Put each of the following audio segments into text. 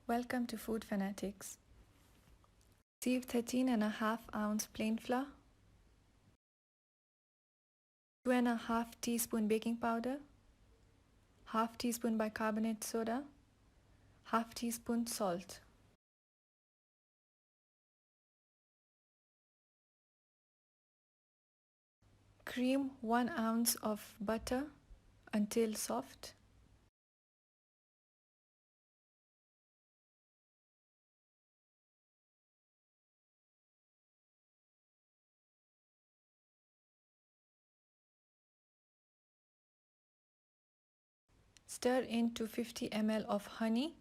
Welcome to Food Fanatix. Receive 13.5-ounce plain flour, 2.5 teaspoon baking powder, half teaspoon bicarbonate soda, half teaspoon salt. Cream 1 ounce of butter until soft. Stir into 50 ml of honey.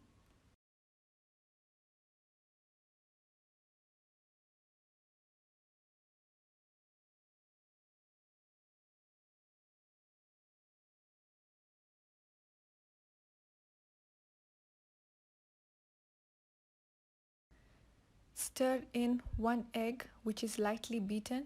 Stir in 1 egg which is lightly beaten.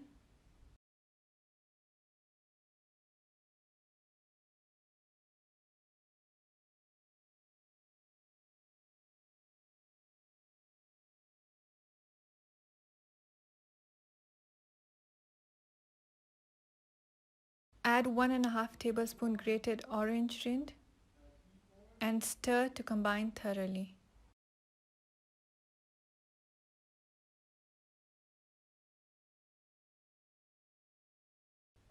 Add 1.5 tablespoon grated orange rind and stir to combine thoroughly.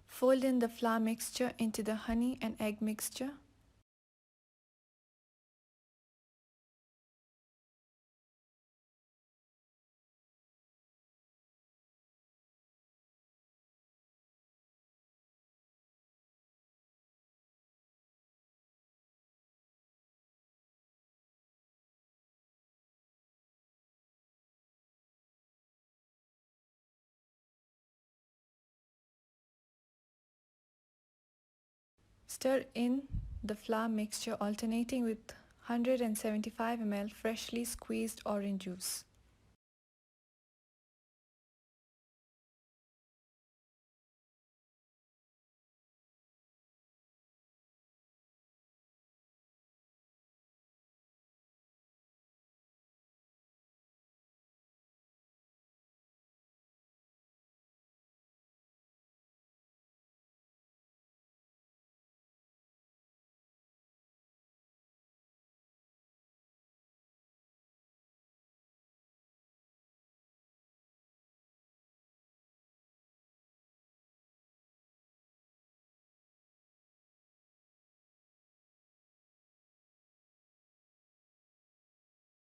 Fold in the flour mixture into the honey and egg mixture. Stir in the flour mixture alternating with 175 ml freshly squeezed orange juice.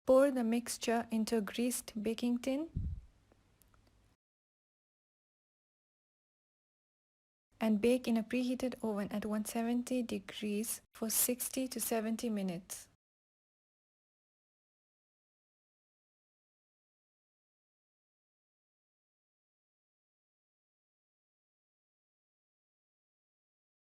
Pour the mixture into a greased baking tin and bake in a preheated oven at 170 degrees for 60 to 70 minutes.